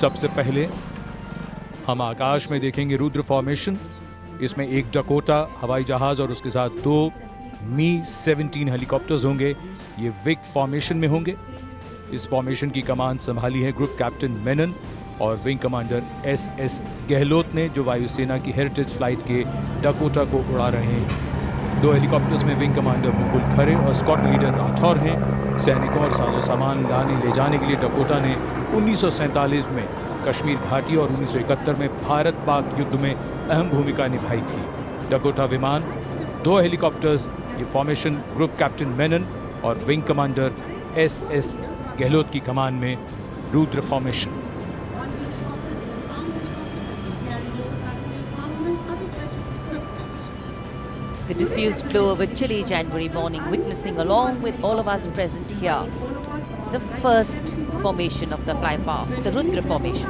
सबसे पहले हम आकाश में देखेंगे रुद्र फॉर्मेशन। इसमें एक डकोटा हवाई जहाज और उसके साथ 2 मी-17 हेलीकॉप्टर्स होंगे। ये विग फॉर्मेशन में होंगे। इस फॉर्मेशन की कमान संभाली है ग्रुप कैप्टन मेनन और विंग कमांडर एस गहलोत ने, जो वायुसेना की हेरिटेज फ्लाइट के डकोटा को उड़ा रहे हैं। 2 हेलीकॉप्टर्स में विंग कमांडर मुकुल खरे और स्क्वाड लीडर राठौर हैं। सैनिकों और साजो सामान लाने ले जाने के लिए डकोटा ने 1947 में कश्मीर घाटी और 1971 में भारत पाक युद्ध में अहम भूमिका निभाई थी। डकोटा विमान, 2 हेलीकॉप्टर्स, ये फॉर्मेशन ग्रुप कैप्टन मेनन और विंग कमांडर एस गहलोत की कमान में Rudra formation. The diffused glow of a chilly January morning, witnessing along with all of us present here, the first formation of the flypast, the Rudra formation.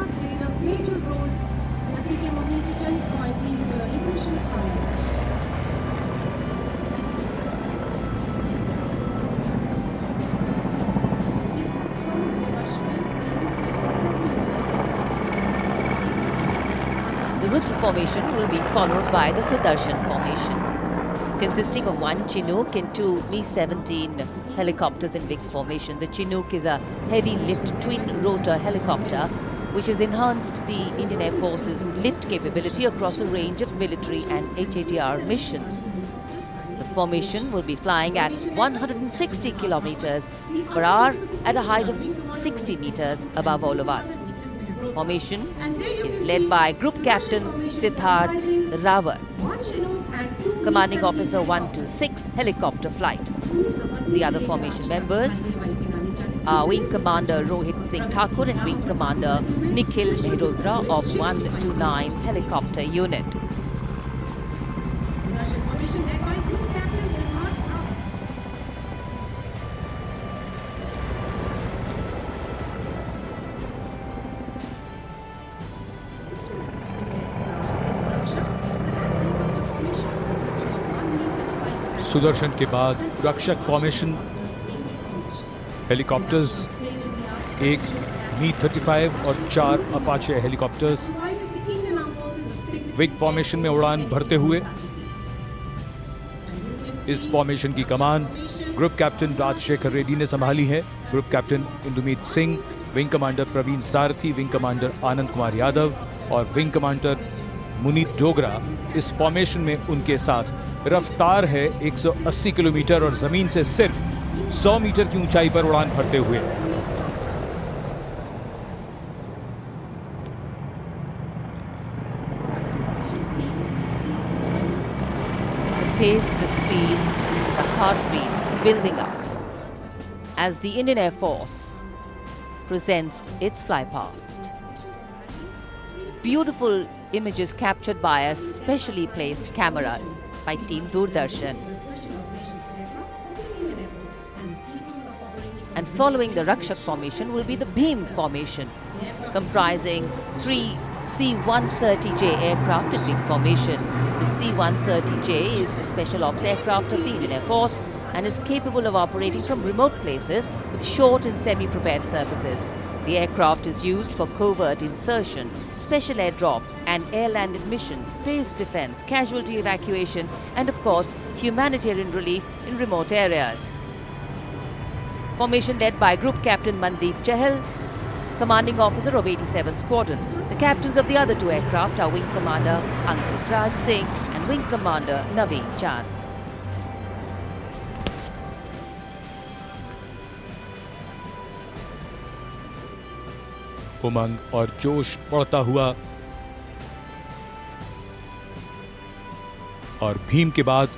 The Rudra formation will be followed by the Sudarshan formation, consisting of 1 Chinook and 2 Mi-17 helicopters in big formation. The Chinook is a heavy lift twin rotor helicopter which has enhanced the Indian Air Force's lift capability across a range of military and HATR missions. The formation will be flying at 160 kilometers per hour at a height of 60 meters above all of us. Formation is led by Group Captain Siddharth Rawat, Commanding Officer 126 Helicopter Flight. The other formation members are Wing Commander Rohit Singh Thakur and Wing Commander Nikhil Mehrotra of 129 Helicopter Unit. Sudarshan के बाद रक्षक formation, helicopters, 1 मी-35 और 4 Apache helicopters wig formation में उड़ान भरते हुए। इस formation की कमान ग्रुप कैप्टन राजशेखर रेड्डी ने संभाली है। Group captain Indumeet Singh, wing commander Praveen Sarathi, wing commander Anand Kumar Yadav और विंग कमांडर मुनीत डोगरा इस फॉर्मेशन में उनके साथ। रफ्तार है 180 किलोमीटर और जमीन से सिर्फ 100 मीटर की ऊंचाई पर उड़ान भरते हुए। The pace, the speed, the heartbeat building up as the Indian Air Force presents its flypast. Beautiful images captured by a specially placed cameras by Team Doordarshan. And following the Rakshak formation will be the Bhim formation, comprising 3 C-130J aircraft in big formation. The C-130J is the special ops aircraft of the Indian Air Force and is capable of operating from remote places with short and semi-prepared surfaces. The aircraft is used for covert insertion, special airdrop and air-landed missions, base defense, casualty evacuation and of course humanitarian relief in remote areas. Formation led by Group Captain Mandeep Chahal, Commanding Officer of 87 Squadron. The captains of the other 2 aircraft are Wing Commander Ankit Raj Singh and Wing Commander Naveen Chand. उमंग और जोश बढ़ता हुआ और भीम के बाद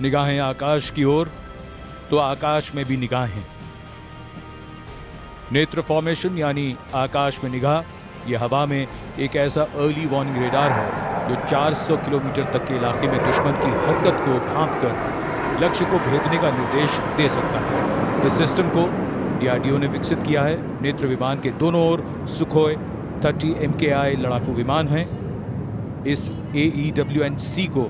निगाहें आकाश की ओर, तो आकाश में भी निगाहें। नेत्र फॉर्मेशन यानी आकाश में निगाह, यह हवा में एक ऐसा अर्ली वार्निंग रेडार है जो 400 किलोमीटर तक के इलाके में दुश्मन की हरकत को भांपकर लक्ष्य को भेदने का निर्देश दे सकता है। इस सिस्टम को डीआरडीओ ने विकसित किया है। नेत्र विमान के दोनों ओर सुखोई 30 MKI लड़ाकू विमान हैं। इस AEW&C को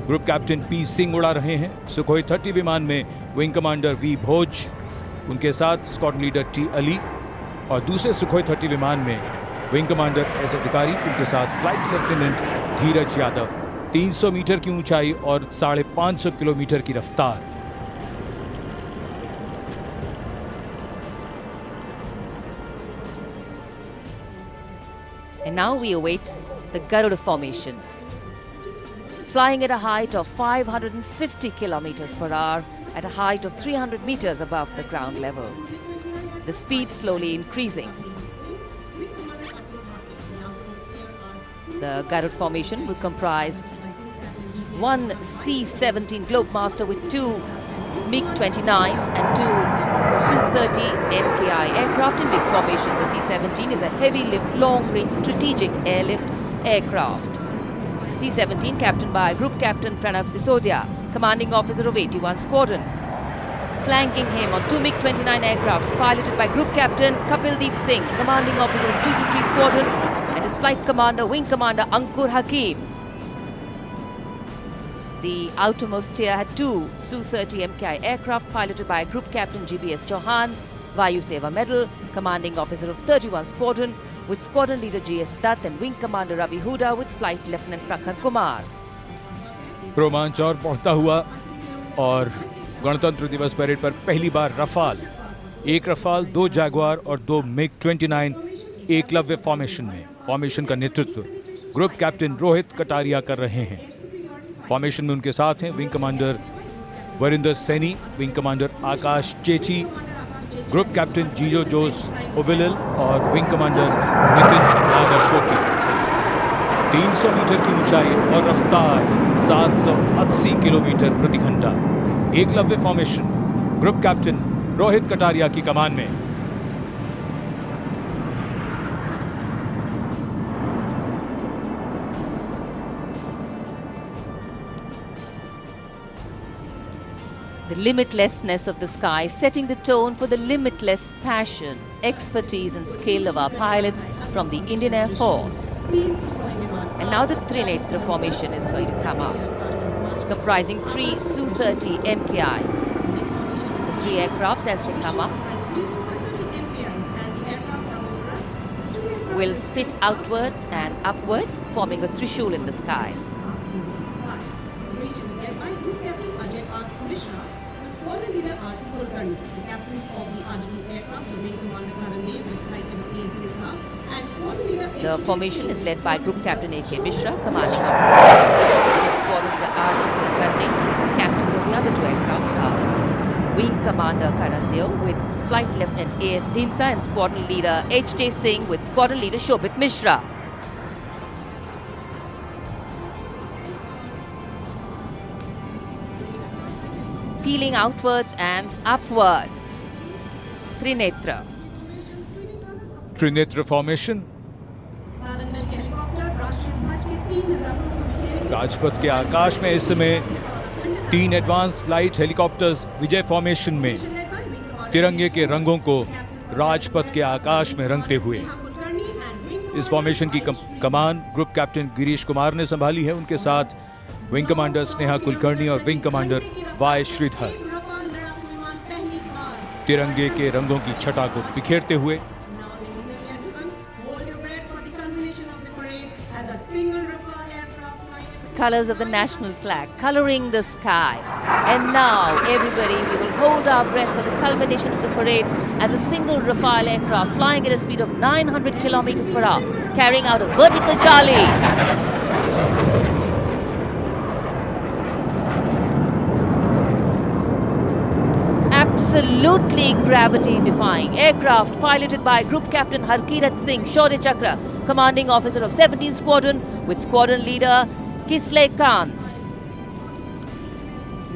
ग्रुप कैप्टन पी सिंह उड़ा रहे हैं। सुखोई 30 विमान में विंग कमांडर वी भोज, उनके साथ स्क्वाड्रन लीडर टी अली और दूसरे सुखोई 30 विमान में विंग कमांडर एस अधिकारी, उनके साथ फ्लाइट लेफ्टिनेंट धीरज यादव। 300 मीटर की ऊंचाई और 550 किलोमीटर की रफ्तार। And now we await the Garuda formation. Flying at a height of 550 kilometers per hour at a height of 300 meters above the ground level. The speed slowly increasing. The Garuda formation will comprise one C-17 Globemaster with two MiG-29s and two Su-30 MKI aircraft in big formation. The C-17 is a heavy-lift, long-range strategic airlift aircraft. C-17 captained by Group Captain Pranav Sisodia, commanding officer of 81 Squadron. Flanking him on two MiG-29 aircrafts piloted by Group Captain Kapildeep Singh, commanding officer of 223 Squadron, and his flight commander, Wing Commander Ankur Hakim. The outermost tier had two Su-30 MKI aircraft piloted by Group Captain GBS Chauhan, Vayu Seva Medal, commanding officer of 31 Squadron, with Squadron leader GS Dutt and Wing Commander Ravi Huda with Flight Lieutenant Prakhar Kumar. रोमांच और बढ़ता हुआ और गणतंत्र दिवस parade पर पहली बार Rafale, एक रफाल, दो जैगुआर और दो मिग-29 एकलव्य फॉर्मेशन में। फॉर्मेशन का नेतृत्व ग्रुप कैप्टन रोहित कटारिया कर रहे हैं। फॉर्मेशन में उनके साथ हैं wing commander Varinder Saini, wing commander Akash Chechi, group captain Jijo Jose Ovilal और wing commander Nitin Nagarkoti. 300 metre की ऊंचाई और रफ्तार 780 किलोमीटर प्रति घंटा। Eklavya formation, group captain Rohit Kataria की कमान में। The limitlessness of the sky setting the tone for the limitless passion, expertise and skill of our pilots from the Indian Air Force. And now the Trinetra formation is going to come up, comprising three Su-30 MKIs. The three aircrafts as they come up will split outwards and upwards, forming a trishul in the sky. The formation is led by Group Captain A.K. Mishra, commanding officer of Squadron leader R.C. Kulkarni. Captains of the other two aircrafts are Wing Commander Karan Deo with Flight Lieutenant A.S. Dinsa and Squadron leader H.J. Singh with Squadron leader Shobit Mishra. Peeling outwards and upwards. Trinetra. Trinetra formation Rajpath के आकाश में इस समय 3 advance light helicopters विजय formation में तिरंगे के रंगों को राजपथ के आकाश में रंगते हुए। इस फॉर्मेशन की कमान ग्रुप कैप्टन गिरीश कुमार ने संभाली है, उनके साथ विंग कमांडर स्नेहा कुलकर्णी और विंग कमांडर वाई श्रीधर। तिरंगे के रंगों की छटा को बिखेरते हुए Colors of the national flag coloring the sky. And now everybody, we will hold our breath for the culmination of the parade as a single Rafale aircraft flying at a speed of 900 kilometers per hour, carrying out a vertical Charlie. Absolutely gravity-defying aircraft piloted by Group Captain Harkirat Singh Shaurya Chakra, commanding officer of 17 Squadron with Squadron leader Kisle Kant.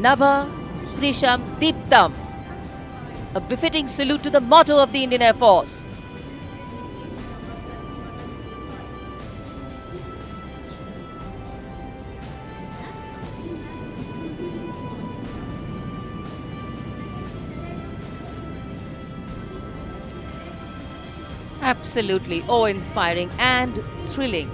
Nava Sprisham Deeptam. A befitting salute to the motto of the Indian Air Force. Absolutely awe-inspiring and thrilling.